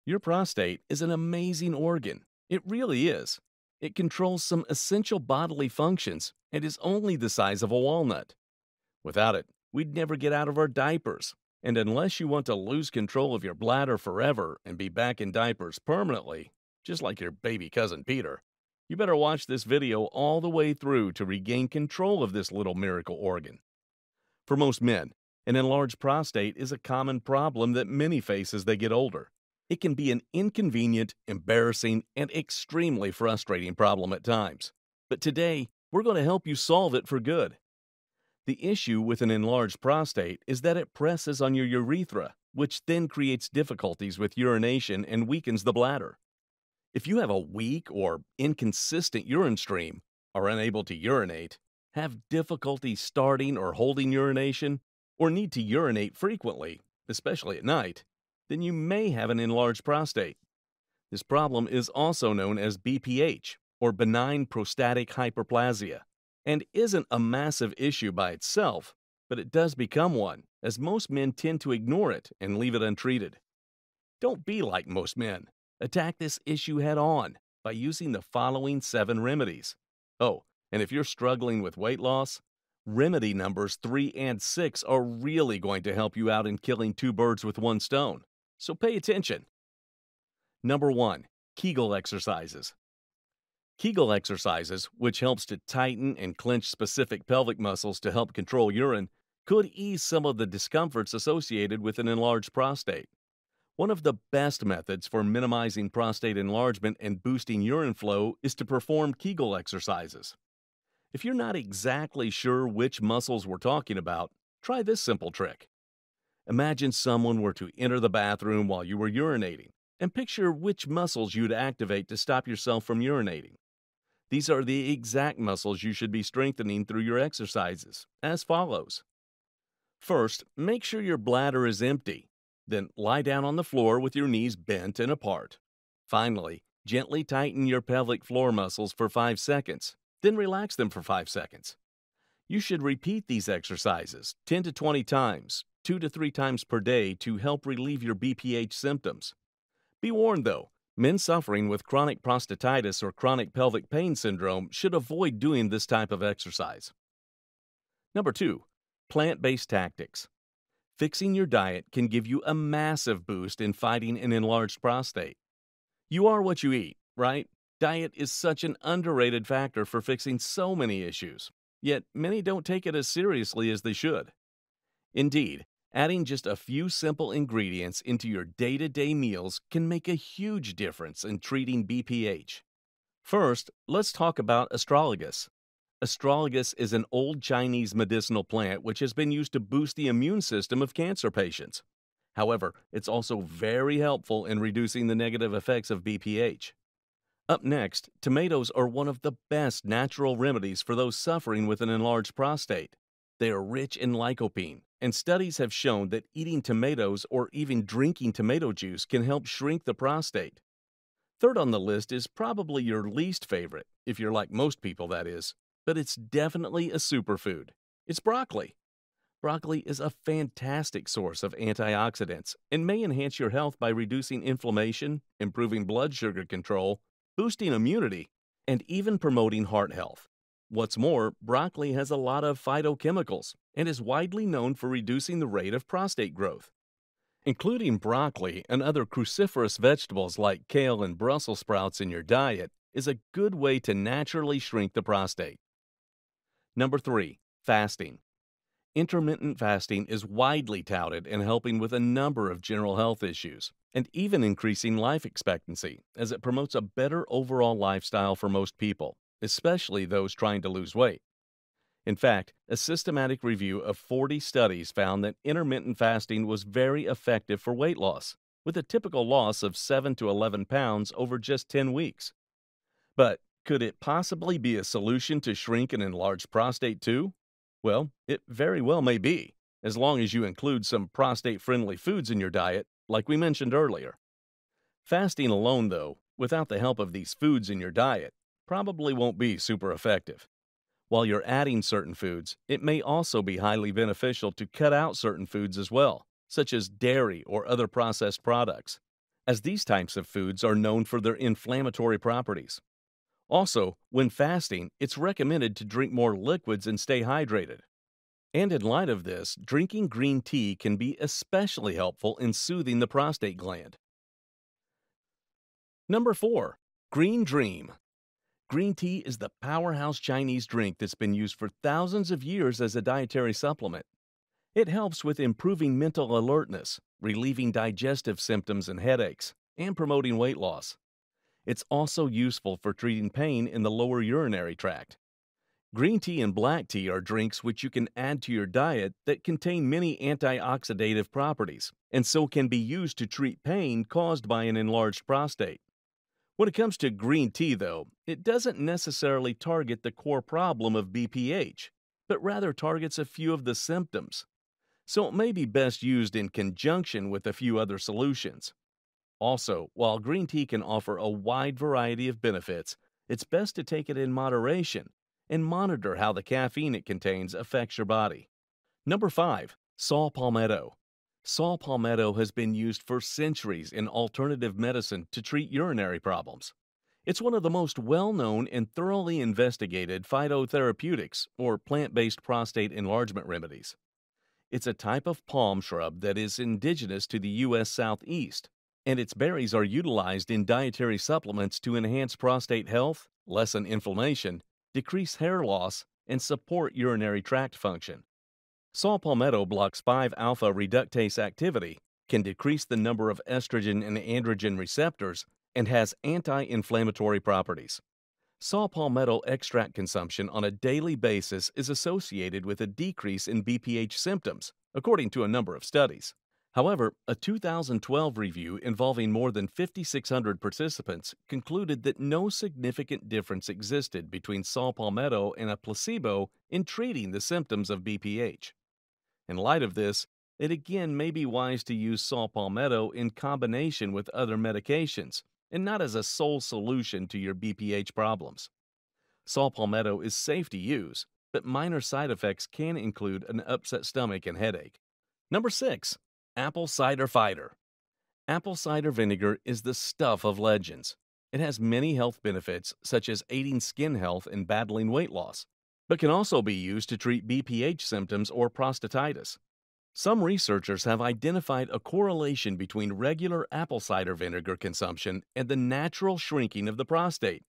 Your prostate is an amazing organ. It really is. It controls some essential bodily functions and is only the size of a walnut. Without it, we'd never get out of our diapers. And unless you want to lose control of your bladder forever and be back in diapers permanently, just like your baby cousin Peter, you better watch this video all the way through to regain control of this little miracle organ. For most men, an enlarged prostate is a common problem that many face as they get older. It can be an inconvenient, embarrassing, and extremely frustrating problem at times. But today, we're going to help you solve it for good. The issue with an enlarged prostate is that it presses on your urethra, which then creates difficulties with urination and weakens the bladder. If you have a weak or inconsistent urine stream, are unable to urinate, have difficulty starting or holding urination, or need to urinate frequently, especially at night, then you may have an enlarged prostate. This problem is also known as BPH, or benign prostatic hyperplasia, and isn't a massive issue by itself, but it does become one, as most men tend to ignore it and leave it untreated. Don't be like most men. Attack this issue head on by using the following 7 remedies. Oh, and if you're struggling with weight loss, remedy numbers 3 and 6 are really going to help you out in killing 2 birds with 1 stone. So pay attention. Number 1. Kegel exercises. Kegel exercises, which helps to tighten and clench specific pelvic muscles to help control urine, could ease some of the discomforts associated with an enlarged prostate. One of the best methods for minimizing prostate enlargement and boosting urine flow is to perform Kegel exercises. If you're not exactly sure which muscles we're talking about, try this simple trick. Imagine someone were to enter the bathroom while you were urinating, and picture which muscles you'd activate to stop yourself from urinating. These are the exact muscles you should be strengthening through your exercises, as follows. First, make sure your bladder is empty. Then lie down on the floor with your knees bent and apart. Finally, gently tighten your pelvic floor muscles for 5 seconds, then relax them for 5 seconds. You should repeat these exercises 10 to 20 times, 2 to 3 times per day to help relieve your BPH symptoms. Be warned though, men suffering with chronic prostatitis or chronic pelvic pain syndrome should avoid doing this type of exercise. Number 2. Plant-based tactics. Fixing your diet can give you a massive boost in fighting an enlarged prostate. You are what you eat, right? Diet is such an underrated factor for fixing so many issues, yet many don't take it as seriously as they should. Indeed, adding just a few simple ingredients into your day-to-day meals can make a huge difference in treating BPH. First, let's talk about astragalus. Astragalus is an old Chinese medicinal plant which has been used to boost the immune system of cancer patients. However, it's also very helpful in reducing the negative effects of BPH. Up next, tomatoes are one of the best natural remedies for those suffering with an enlarged prostate. They are rich in lycopene, and studies have shown that eating tomatoes or even drinking tomato juice can help shrink the prostate. Third on the list is probably your least favorite, if you're like most people, that is, but it's definitely a superfood. It's broccoli. Broccoli is a fantastic source of antioxidants and may enhance your health by reducing inflammation, improving blood sugar control, boosting immunity, and even promoting heart health. What's more, broccoli has a lot of phytochemicals and is widely known for reducing the rate of prostate growth. Including broccoli and other cruciferous vegetables like kale and Brussels sprouts in your diet is a good way to naturally shrink the prostate. Number 3. Fasting. Intermittent fasting is widely touted in helping with a number of general health issues, and even increasing life expectancy, as it promotes a better overall lifestyle for most people, especially those trying to lose weight. In fact, a systematic review of 40 studies found that intermittent fasting was very effective for weight loss, with a typical loss of 7 to 11 pounds over just 10 weeks. But could it possibly be a solution to shrink an enlarged prostate too? Well, it very well may be, as long as you include some prostate-friendly foods in your diet, like we mentioned earlier. Fasting alone, though, without the help of these foods in your diet, probably won't be super effective. While you're adding certain foods, it may also be highly beneficial to cut out certain foods as well, such as dairy or other processed products. as these types of foods are known for their inflammatory properties. Also, when fasting, it's recommended to drink more liquids and stay hydrated. And in light of this, drinking green tea can be especially helpful in soothing the prostate gland. Number 4. Green Dream. Green tea is the powerhouse Chinese drink that's been used for thousands of years as a dietary supplement. It helps with improving mental alertness, relieving digestive symptoms and headaches, and promoting weight loss. It's also useful for treating pain in the lower urinary tract. Green tea and black tea are drinks which you can add to your diet that contain many antioxidative properties, and so can be used to treat pain caused by an enlarged prostate. When it comes to green tea, though, it doesn't necessarily target the core problem of BPH, but rather targets a few of the symptoms. So it may be best used in conjunction with a few other solutions. Also, while green tea can offer a wide variety of benefits, it's best to take it in moderation and monitor how the caffeine it contains affects your body. Number 5. Saw palmetto. Saw palmetto has been used for centuries in alternative medicine to treat urinary problems. It's one of the most well-known and thoroughly investigated phytotherapeutics, or plant-based prostate enlargement remedies. It's a type of palm shrub that is indigenous to the U.S. Southeast, and its berries are utilized in dietary supplements to enhance prostate health, lessen inflammation, decrease hair loss, and support urinary tract function. Saw palmetto blocks 5-alpha reductase activity, can decrease the number of estrogen and androgen receptors, and has anti-inflammatory properties. Saw palmetto extract consumption on a daily basis is associated with a decrease in BPH symptoms, according to a number of studies. However, a 2012 review involving more than 5,600 participants concluded that no significant difference existed between saw palmetto and a placebo in treating the symptoms of BPH. In light of this, it again may be wise to use saw palmetto in combination with other medications, and not as a sole solution to your BPH problems. Saw palmetto is safe to use, but minor side effects can include an upset stomach and headache. Number 6. Apple cider fighter. Apple cider vinegar is the stuff of legends. It has many health benefits, such as aiding skin health and battling weight loss, but can also be used to treat BPH symptoms or prostatitis. Some researchers have identified a correlation between regular apple cider vinegar consumption and the natural shrinking of the prostate.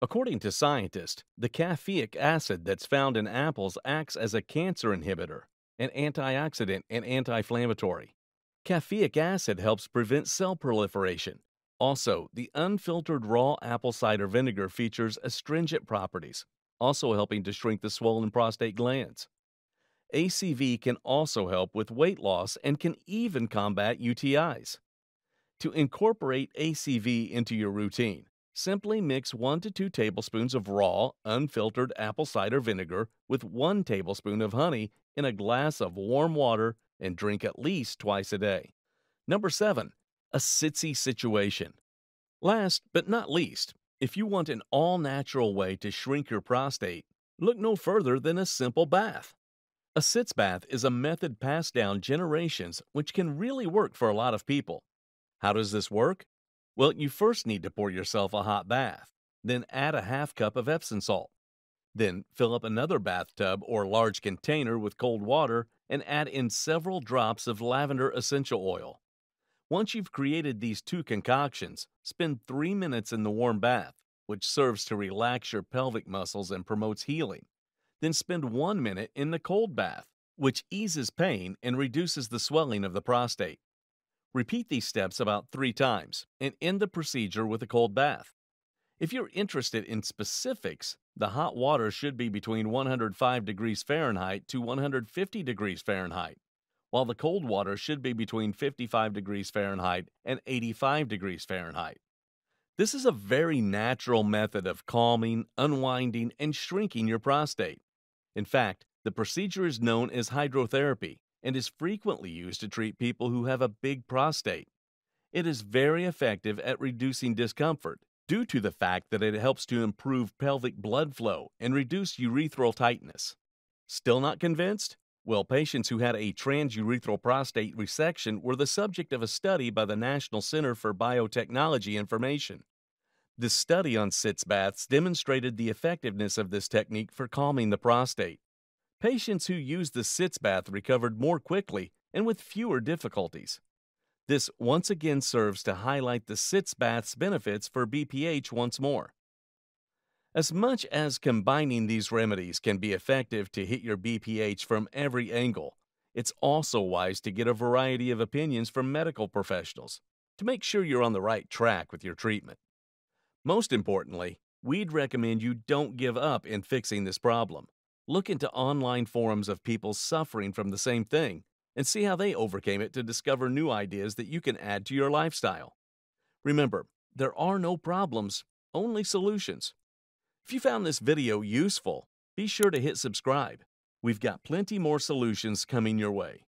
According to scientists, the caffeic acid that's found in apples acts as a cancer inhibitor, an antioxidant, and anti-inflammatory. Caffeic acid helps prevent cell proliferation. Also, the unfiltered raw apple cider vinegar features astringent properties, also helping to shrink the swollen prostate glands. ACV can also help with weight loss and can even combat UTIs. To incorporate ACV into your routine, simply mix 1 to 2 tablespoons of raw, unfiltered apple cider vinegar with 1 tablespoon of honey in a glass of warm water and drink at least twice a day. Number 7. A Sitzy Situation. Last but not least, if you want an all-natural way to shrink your prostate, look no further than a simple bath. A sitz bath is a method passed down generations which can really work for a lot of people. How does this work? Well, you first need to pour yourself a hot bath, then add a half cup of Epsom salt. Then fill up another bathtub or large container with cold water and add in several drops of lavender essential oil. Once you've created these 2 concoctions, spend 3 minutes in the warm bath, which serves to relax your pelvic muscles and promotes healing. Then spend 1 minute in the cold bath, which eases pain and reduces the swelling of the prostate. Repeat these steps about 3 times and end the procedure with a cold bath. If you're interested in specifics, the hot water should be between 105 degrees Fahrenheit to 150 degrees Fahrenheit, while the cold water should be between 55 degrees Fahrenheit and 85 degrees Fahrenheit. This is a very natural method of calming, unwinding, and shrinking your prostate. In fact, the procedure is known as hydrotherapy and is frequently used to treat people who have a big prostate. It is very effective at reducing discomfort due to the fact that it helps to improve pelvic blood flow and reduce urethral tightness. Still not convinced? Well, patients who had a transurethral prostate resection were the subject of a study by the National Center for Biotechnology Information. This study on sitz baths demonstrated the effectiveness of this technique for calming the prostate. Patients who used the sitz bath recovered more quickly and with fewer difficulties. This once again serves to highlight the sitz bath's benefits for BPH once more. As much as combining these remedies can be effective to hit your BPH from every angle, it's also wise to get a variety of opinions from medical professionals to make sure you're on the right track with your treatment. Most importantly, we'd recommend you don't give up in fixing this problem. Look into online forums of people suffering from the same thing and see how they overcame it to discover new ideas that you can add to your lifestyle. Remember, there are no problems, only solutions. If you found this video useful, be sure to hit subscribe. We've got plenty more solutions coming your way.